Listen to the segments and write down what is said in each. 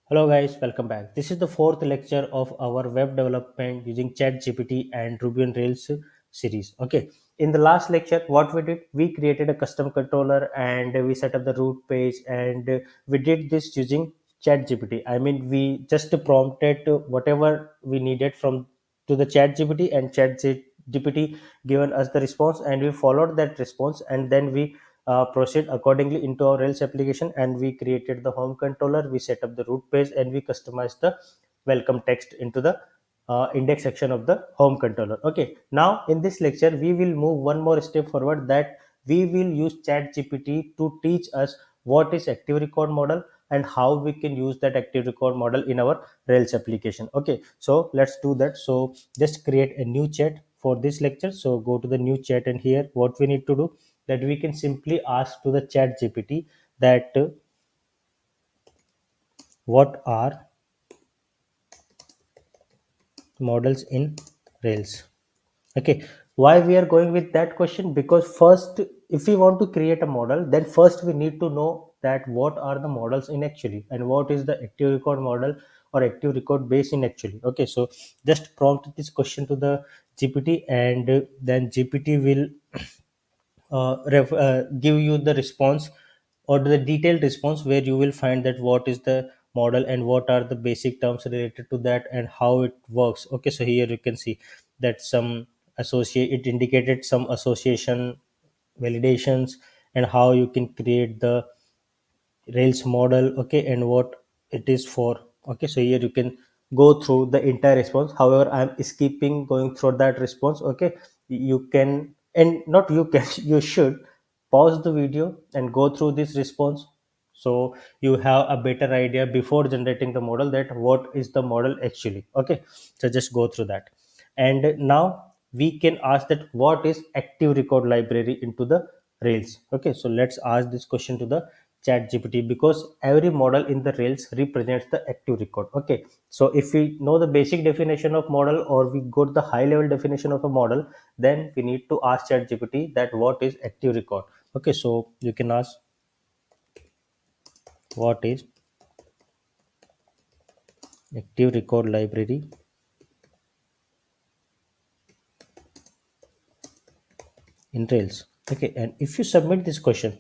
Hello guys, welcome back. This is the fourth lecture of our web development using ChatGPT and Ruby on Rails series. Okay, in the last lecture, what we did, we created a custom controller and we set up the root page, and we did this using ChatGPT. I mean, we just prompted whatever we needed from to the ChatGPT, and ChatGPT given us the response, and we followed that response, and then we proceed accordingly into our Rails application, and we created the home controller, we set up the root page, and we customized the welcome text into the index section of the home controller. Okay, now in this lecture we will move one more step forward, that we will use chat gpt to teach us what is active record model and how we can use that active record model in our Rails application. Okay, so let's do that. So just create a new chat for this lecture. So go to the new chat, and here what we need to do, that we can simply ask to the chat gpt that what are models in Rails. Okay, why we are going with that question? Because first, if we want to create a model, then first we need to know that what are the models in actually, and what is the active record model or active record base in actually. Okay, so just prompt this question to the gpt, and then gpt will give you the response or the detailed response, where you will find that what is the model and what are the basic terms related to that and how it works. Okay, so here you can see that some associate, it indicated some association validations and how you can create the Rails model. Okay, and what it is for. Okay, so here you can go through the entire response. However, I'm skipping going through that response. Okay, you can, and not you can, you should pause the video and go through this response, so you have a better idea before generating the model, that what is the model actually. Okay, so just go through that. And now we can ask that what is active record library into the Rails. Okay, so let's ask this question to the chat gpt, because every model in the Rails represents the active record. Okay, so if we know the basic definition of model, or we got the high level definition of a model, then we need to ask chat gpt that what is active record. Okay, so you can ask what is active record library in Rails. Okay, and if you submit this question,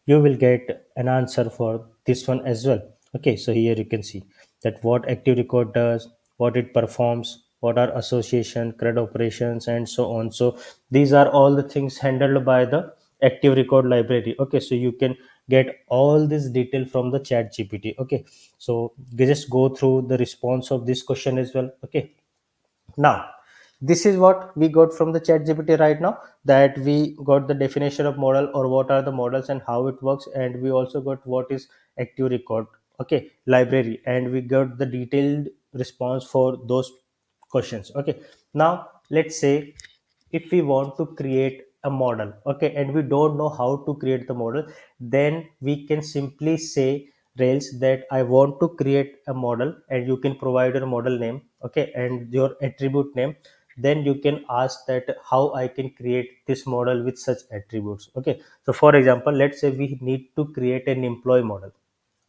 you will get an answer for this one as well. Okay, so here you can see that what active record does, what it performs, what are association, CRUD operations, and so on. So these are all the things handled by the active record library. Okay, so you can get all this detail from the chat GPT. Okay, so they just go through the response of this question as well. Okay, now this is what we got from the chat gpt right now, that we got the definition of model, or what are the models and how it works, and we also got what is active record, okay, library, and we got the detailed response for those questions. Okay, now let's say if we want to create a model, okay, and we don't know how to create the model, then we can simply say Rails that I want to create a model, and you can provide your model name, okay, and your attribute name. Then you can ask that how I can create this model with such attributes. Okay, so for example, let's say we need to create an employee model.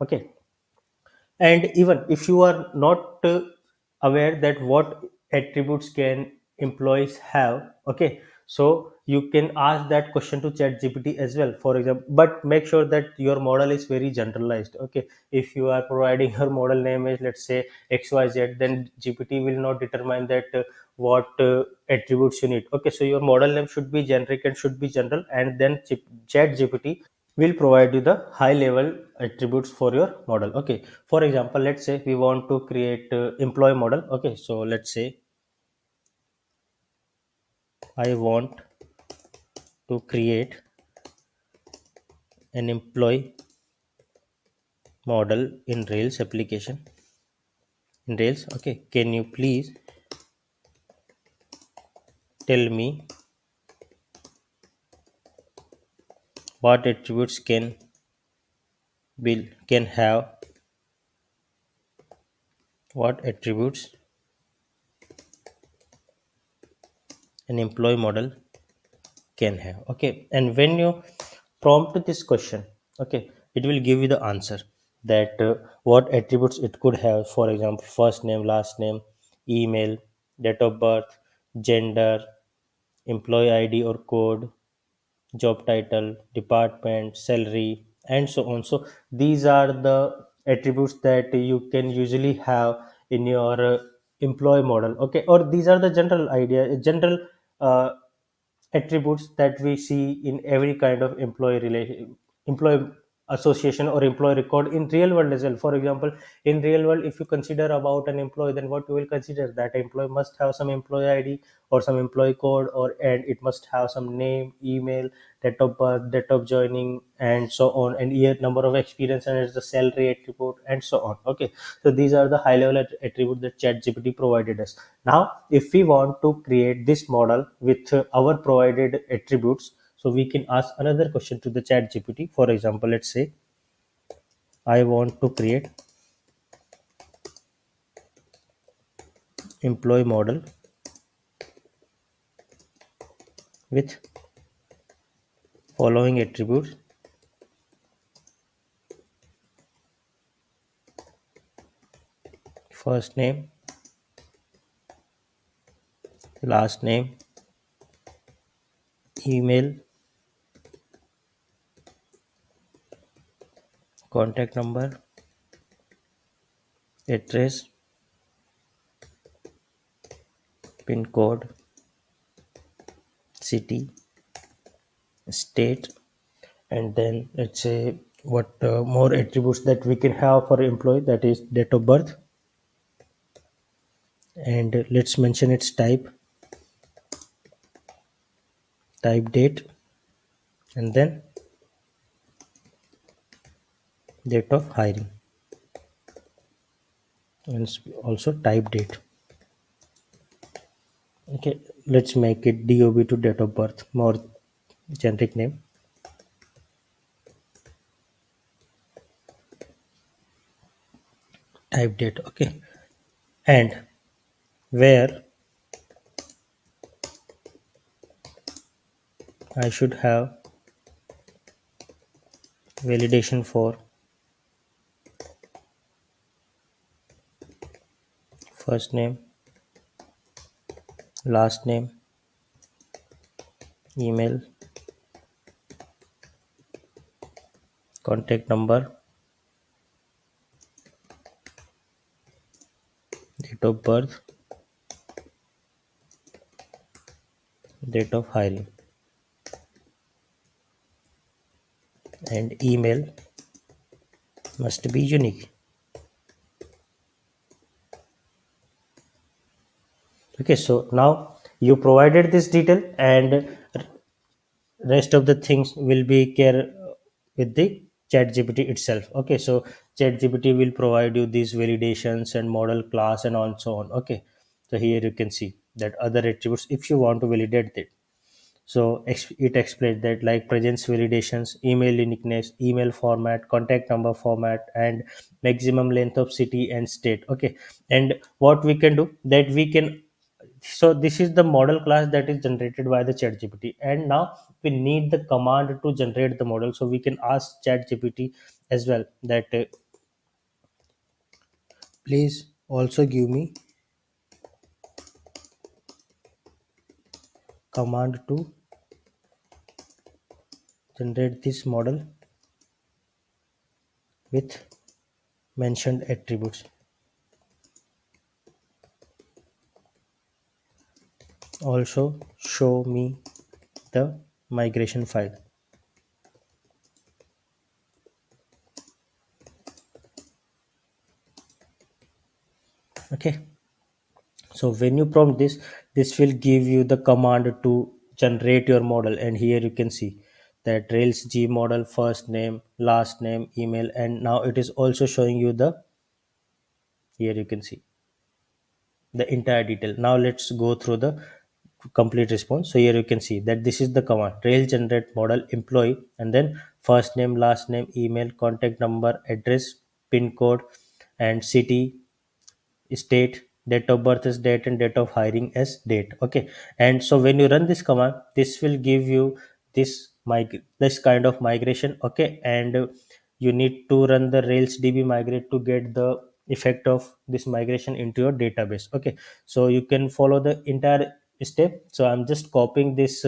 Okay, and even if you are not aware that what attributes can employees have, okay, so you can ask that question to chat gpt as well, for example, but make sure that your model is very generalized. Okay, if you are providing your model name is, let's say, xyz, then gpt will not determine that what attributes you need. Okay, so your model name should be generic and should be general, and then chat gpt will provide you the high level attributes for your model. Okay, for example, let's say we want to create employee model. Okay, so let's say I want to create an employee model in Rails application, in Rails. Okay, can you please tell me what attributes can have, what attributes an employee model can have. Okay, and when you prompt this question, okay, it will give you the answer. that what attributes it could have. For example, first name, last name, email, date of birth, gender, employee ID or code, job title, department, salary, and so on. So these are the attributes that you can usually have in your employee model. Okay, or these are the general idea, general uh, attributes that we see in every kind of employee association or employee record in real world as well. For example, in real world, if you consider about an employee, then what you will consider, that employee must have some employee ID or some employee code, or and it must have some name, email, date of birth, date of joining, and so on, and year, number of experience, and it's the salary attribute, and so on. Okay, so these are the high level attribute that ChatGPT provided us. Now, if we want to create this model with our provided attributes, so we can ask another question to the ChatGPT. For example, let's say I want to create employee model with following attributes: first name, last name, email, contact number, address, pin code, city, state, and then let's say what more attributes that we can have for employee, that is date of birth, and let's mention its type date, and then date of hiring, and also type date. Okay, let's make it dob to date of birth, more generic name, type date. Okay, and where I should have validation for first name, last name, email, contact number, date of birth, date of hiring, and email must be unique. Okay, so now you provided this detail, and rest of the things will be care with the chat gpt itself. Okay, so chat gpt will provide you these validations and model class and on so on. Okay, so here you can see that other attributes if you want to validate it. So it explains that like presence validations, email uniqueness, email format, contact number format, and maximum length of city and state. Okay, and what we can do, that we can, so this is the model class that is generated by the chat gpt, and now we need the command to generate the model. So we can ask chat gpt as well that please also give me command to generate this model with mentioned attributes. Also show me the migration file. Okay, so when you prompt this, this will give you the command to generate your model, and here you can see that rails g model, first name, last name, email, and now it is also showing you the, here you can see the entire detail. Now let's go through the complete response. So here you can see that this is the command rail generate model employee, and then first name, last name, email, contact number, address, pin code, and city, state, date of birth is date, and date of hiring as date. Okay, and so when you run this command, this will give you this this kind of migration. Okay, and you need to run the rails db migrate to get the effect of this migration into your database. Okay, so you can follow the entire step. So I'm just copying this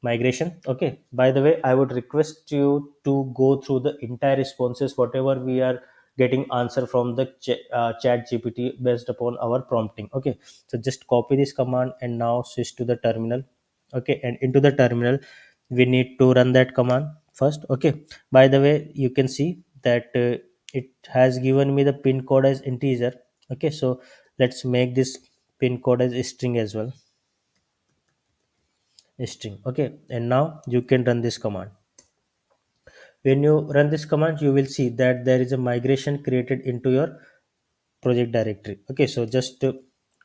migration. Okay, by the way, I would request you to go through the entire responses whatever we are getting answer from the chat gpt based upon our prompting. Okay, so just copy this command and now switch to the terminal. Okay, and into the terminal we need to run that command first. Okay, by the way, you can see that it has given me the pin code as integer. Okay, so let's make this pin code as a string as well, a string. Okay, and now you can run this command. When you run this command, you will see that there is a migration created into your project directory. Okay, so just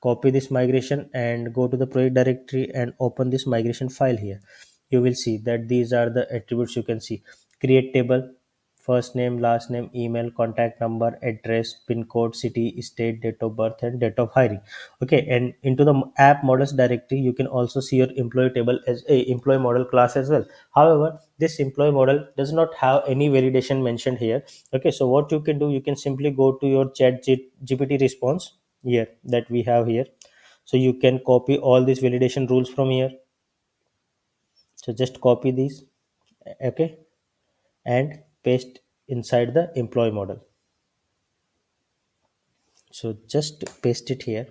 copy this migration and go to the project directory and open this migration file here. You will see that these are the attributes. You can see create table, first name, last name, email, contact number, address, pin code, city, state, date of birth, and date of hiring. Okay, and into the app models directory you can also see your employee table as a employee model class as well. However, this employee model does not have any validation mentioned here. Okay, so what you can do, you can simply go to your gpt response here that we have here. So you can copy all these validation rules from here. So just copy these. Okay, and paste inside the employee model. So just paste it here.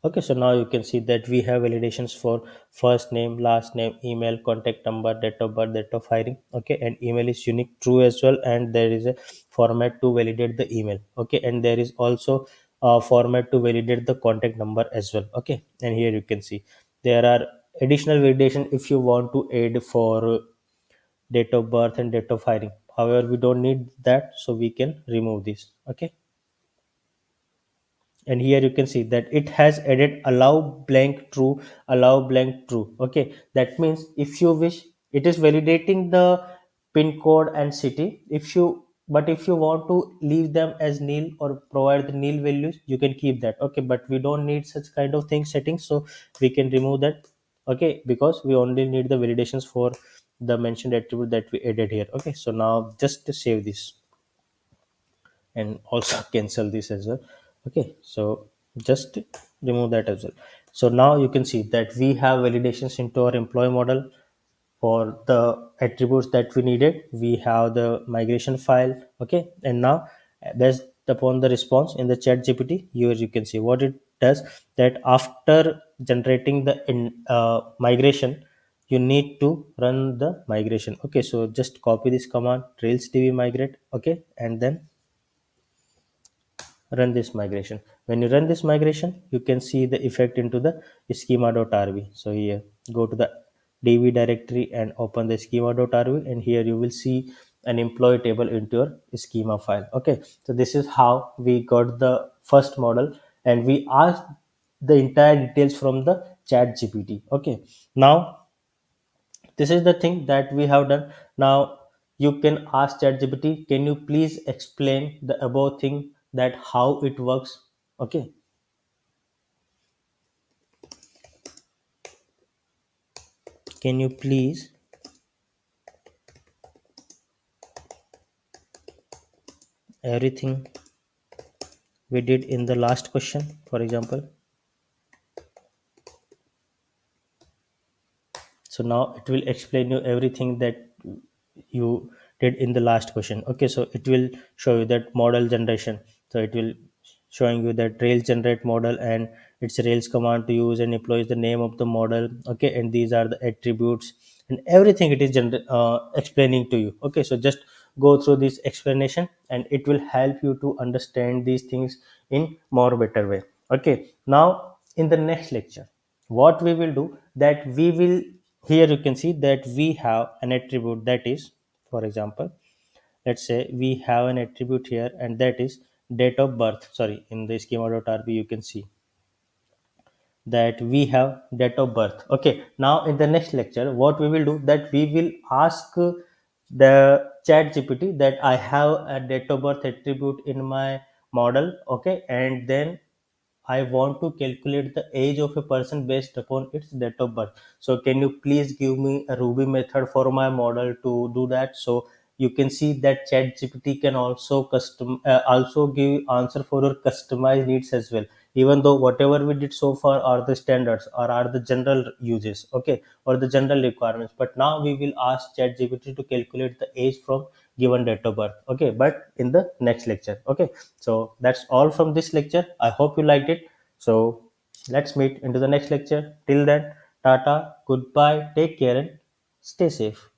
Okay, so now you can see that we have validations for first name, last name, email, contact number, date of birth, date of hiring. Okay, and email is unique true as well, and there is a format to validate the email. Okay, and there is also a format to validate the contact number as well. Okay, and here you can see there are additional validation if you want to add for date of birth and date of hiring. However, we don't need that, so we can remove this. Okay, and here you can see that it has added allow blank true, allow blank true. Okay, that means if you wish, it is validating the pin code and city. If you, but if you want to leave them as nil or provide the nil values, you can keep that. Okay, but we don't need such kind of thing settings, so we can remove that. Okay, because we only need the validations for the mentioned attribute that we added here. Okay, so now just to save this and also cancel this as well. Okay, so just remove that as well. So now you can see that we have validations into our employee model for the attributes that we needed. We have the migration file. Okay, and now based upon the response in the chat gpt, here you can see what it does, that after generating the migration, you need to run the migration. Okay, so just copy this command rails db migrate. Okay, and then run this migration. When you run this migration, you can see the effect into the schema.rb. So here go to the db directory and open the schema.rb, and here you will see an employee table into your schema file. Okay, so this is how we got the first model, and we asked the entire details from the chat gpt. Okay, now this is the thing that we have done. Now you can ask ChatGPT, can you please explain the above thing, that how it works. Okay, can you please everything we did in the last question, for example. So now it will explain you everything that you did in the last question. Okay, so it will show you that model generation. So it will showing you that rails generate model and its rails command to use, and employs the name of the model. Okay, and these are the attributes and everything it is explaining to you. Okay, so just go through this explanation and it will help you to understand these things in more better way. Okay, now in the next lecture what we will do, that we will, here you can see that we have an attribute that is, for example, let's say we have an attribute here, and that is date of birth. Sorry, in the schema.rb you can see that we have date of birth. Okay, now in the next lecture what we will do, that we will ask the chat gpt that I have a date of birth attribute in my model. Okay, and then I want to calculate the age of a person based upon its date of birth. So can you please give me a Ruby method for my model to do that? So you can see that ChatGPT can also also give answer for your customized needs as well. Even though whatever we did so far are the standards or are the general uses, okay, or the general requirements. But now we will ask ChatGPT to calculate the age from given date of birth. Okay, but in the next lecture. Okay, so that's all from this lecture. I hope you liked it. So let's meet into the next lecture. Till then, tata, goodbye, take care, and stay safe.